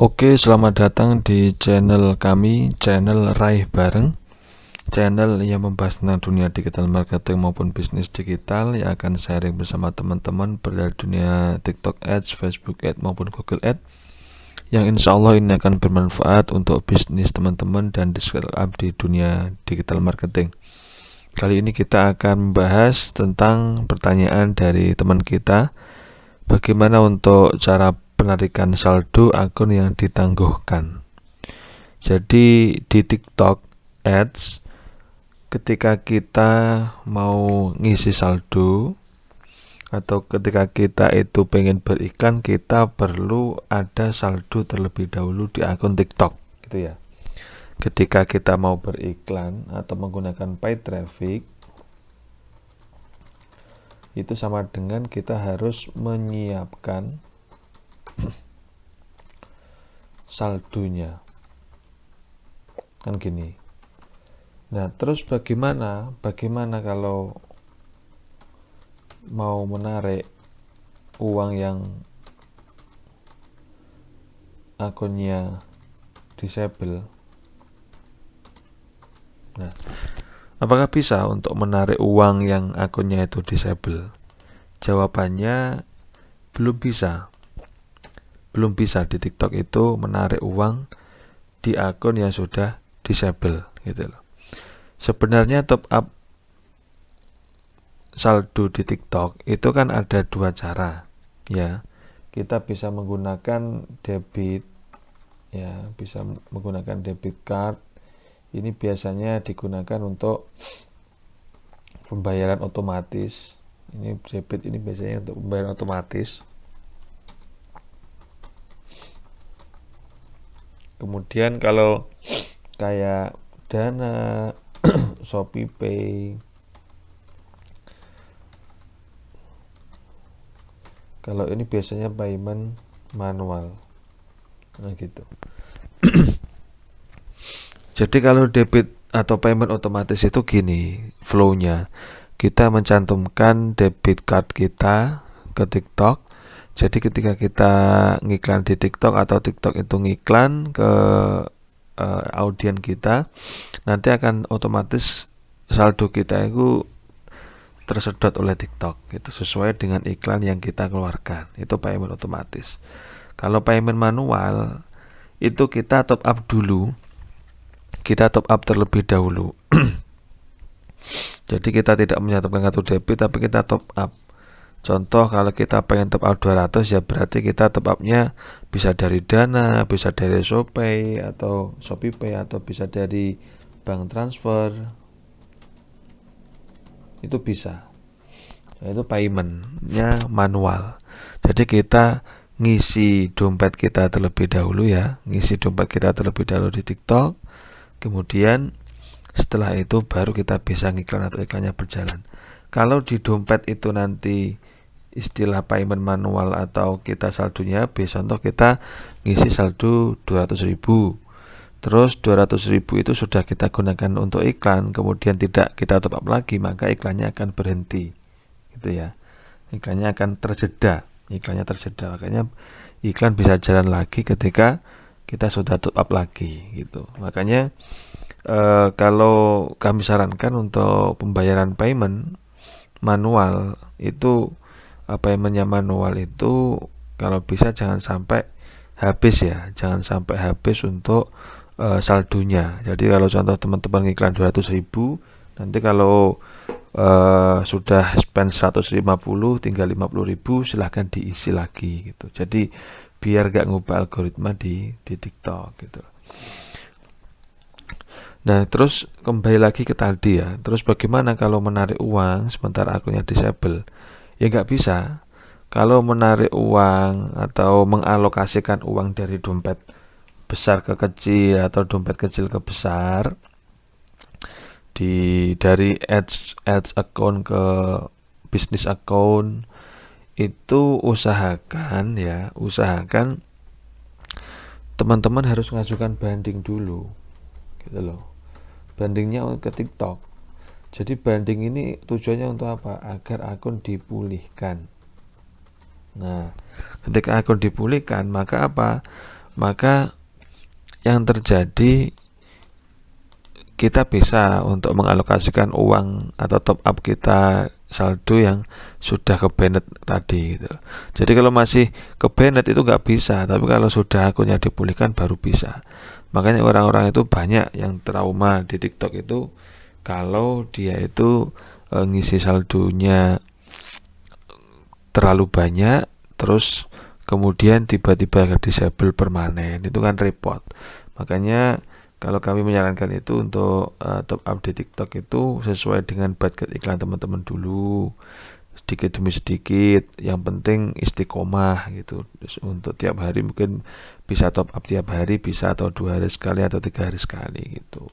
Oke, selamat datang di channel kami, channel Raih Bareng. Channel yang membahas tentang dunia digital marketing maupun bisnis digital yang akan sharing bersama teman-teman pada dunia TikTok Ads, Facebook Ads maupun Google Ads, yang insya Allah ini akan bermanfaat untuk bisnis teman-teman dan di scale up di dunia digital marketing. Kali ini kita akan membahas tentang pertanyaan dari teman kita, bagaimana untuk cara penarikan saldo akun yang ditangguhkan. Jadi di TikTok Ads, ketika kita mau ngisi saldo atau ketika kita itu pengen beriklan, kita perlu ada saldo terlebih dahulu di akun TikTok, gitu ya. Ketika kita mau beriklan atau menggunakan paid traffic, itu sama dengan kita harus menyiapkan saldonya, kan gini. Nah, terus bagaimana kalau mau menarik uang yang akunnya disable? Nah, apakah bisa untuk menarik uang yang akunnya itu disable? Jawabannya belum bisa. Belum bisa di TikTok itu menarik uang di akun yang sudah disable, gitu loh. Sebenarnya top up saldo di TikTok itu kan ada dua cara, ya. Kita bisa menggunakan debit, ya, bisa menggunakan debit card. Ini biasanya digunakan untuk pembayaran otomatis. Ini debit, ini biasanya untuk pembayaran otomatis. Kemudian kalau kayak Dana, ShopeePay, kalau ini biasanya payment manual, nah gitu. Jadi kalau debit atau payment otomatis itu gini flow-nya. Kita mencantumkan debit card kita ke TikTok. Jadi ketika kita ngiklan di TikTok atau TikTok itu ngiklan ke audien kita, nanti akan otomatis saldo kita itu tersedot oleh TikTok, itu sesuai dengan iklan yang kita keluarkan. Itu payment otomatis. Kalau payment manual itu kita top up dulu, kita top up terlebih dahulu. Jadi kita tidak menyatukan kartu debit, tapi kita top up. Contoh, kalau kita pengen top up 200, ya berarti kita top upnya bisa dari Dana, bisa dari ShopeePay atau ShopeePay, atau bisa dari bank transfer. Itu bisa. Nah, itu paymentnya manual. Jadi kita ngisi dompet kita terlebih dahulu, ya. Ngisi dompet kita terlebih dahulu di TikTok. Kemudian setelah itu baru kita bisa ngiklan atau iklannya berjalan. Kalau di dompet itu nanti istilah payment manual atau kita saldonya habis, contoh kita ngisi saldo 200.000, terus 200.000 itu sudah kita gunakan untuk iklan, kemudian tidak kita top up lagi, maka iklannya akan berhenti, gitu ya. Iklannya akan terjeda, makanya iklan bisa jalan lagi ketika kita sudah top up lagi, gitu. Makanya kalau kami sarankan untuk pembayaran payment manual itu, paymentnya manual itu kalau bisa jangan sampai habis, ya, jangan sampai habis untuk saldonya. Jadi kalau contoh teman-teman ngiklan 200.000, nanti kalau sudah spend 150, tinggal 50.000, silahkan diisi lagi, gitu. Jadi biar gak ngubah algoritma di TikTok, gitu. Nah, terus kembali lagi ke tadi, ya. Terus bagaimana kalau menarik uang sementara akunnya disable? Ya nggak bisa. Kalau menarik uang atau mengalokasikan uang dari dompet besar ke kecil atau dompet kecil ke besar, dari ads account ke bisnis account, itu usahakan teman-teman harus mengajukan banding dulu, gitu loh. Bandingnya ke TikTok. Jadi banding ini tujuannya untuk apa? Agar akun dipulihkan. Nah, ketika akun dipulihkan, maka apa? maka yang terjadi kita bisa untuk mengalokasikan uang atau top up kita saldo yang sudah ke banned tadi gitu. Jadi kalau masih ke banned itu nggak bisa, tapi kalau sudah akunnya dipulihkan baru bisa. Makanya orang-orang itu banyak yang trauma di TikTok itu kalau dia itu ngisi saldonya terlalu banyak, terus kemudian tiba-tiba disable permanen, itu kan repot. Makanya kalau kami menyarankan itu untuk top up di TikTok itu sesuai dengan budget iklan teman-teman dulu, sedikit demi sedikit. Yang penting istiqomah gitu. Terus untuk tiap hari mungkin bisa top up tiap hari, bisa atau 2 hari sekali atau 3 hari sekali gitu.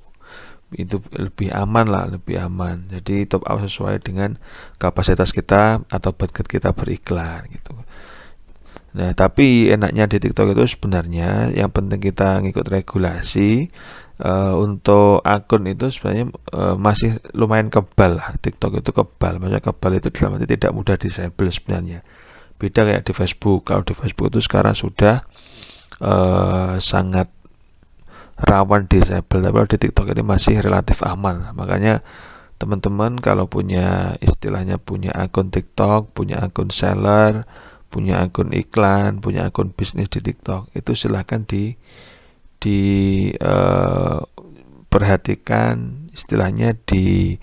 Itu lebih aman lah, lebih aman. Jadi top up sesuai dengan kapasitas kita atau budget kita beriklan gitu. Nah, tapi enaknya di TikTok itu sebenarnya yang penting kita ngikut regulasi. Untuk akun itu sebenarnya masih lumayan kebal lah. TikTok itu kebal, maksudnya kebal itu dalam arti tidak mudah disable sebenarnya. Beda kayak di Facebook. Kalau di Facebook itu sekarang sudah sangat rawan disable, tapi kalau di TikTok ini masih relatif aman. Makanya teman-teman kalau punya istilahnya punya akun TikTok, punya akun seller, punya akun iklan, punya akun bisnis di TikTok, itu silahkan perhatikan istilahnya di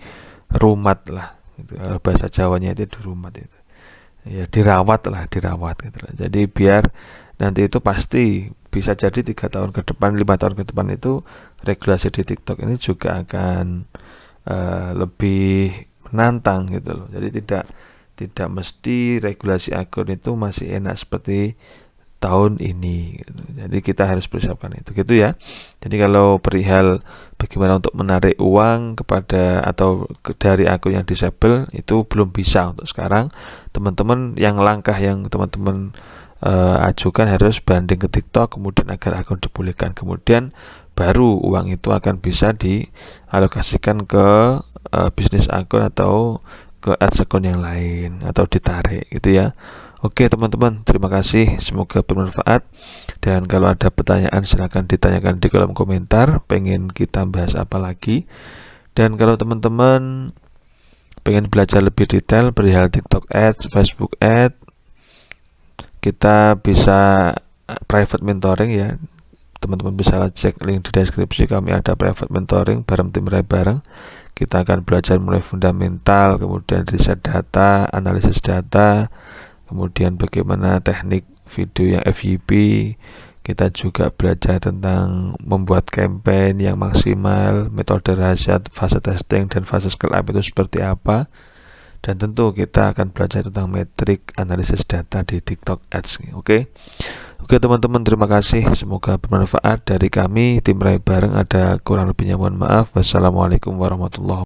rumat lah gitu. Bahasa Jawanya itu di rumat itu ya, dirawat gitu lah. Jadi biar nanti itu pasti bisa jadi 3 tahun ke depan, 5 tahun ke depan itu regulasi di TikTok ini juga akan lebih menantang gitu loh. Jadi tidak mesti regulasi akun itu masih enak seperti tahun ini gitu. Jadi kita harus persiapkan itu gitu ya. Jadi kalau perihal bagaimana untuk menarik uang kepada atau dari akun yang disable itu belum bisa untuk sekarang. Teman-teman yang langkah yang teman-teman ajukan harus banding ke TikTok kemudian agar akun dipulihkan, kemudian baru uang itu akan bisa dialokasikan ke bisnis akun atau ke ads akun yang lain atau ditarik gitu ya. Oke teman-teman, terima kasih, semoga bermanfaat. Dan kalau ada pertanyaan silahkan ditanyakan di kolom komentar, pengen kita bahas apa lagi. Dan kalau teman-teman pengen belajar lebih detail perihal TikTok Ads, Facebook Ads, kita bisa private mentoring ya. Teman-teman bisa cek link di deskripsi, kami ada private mentoring bareng tim Rai bareng. Kita akan belajar mulai fundamental, kemudian riset data, analisis data, kemudian bagaimana teknik video yang FYP. Kita juga belajar tentang membuat campaign yang maksimal, metode rahasia, fase testing dan fase scale up itu seperti apa. Dan tentu kita akan belajar tentang metrik analisis data di TikTok Ads. Oke teman-teman, terima kasih, semoga bermanfaat. Dari kami tim Rai bareng ada kurang lebihnya mohon maaf. Wassalamualaikum warahmatullahi wabarakatuh.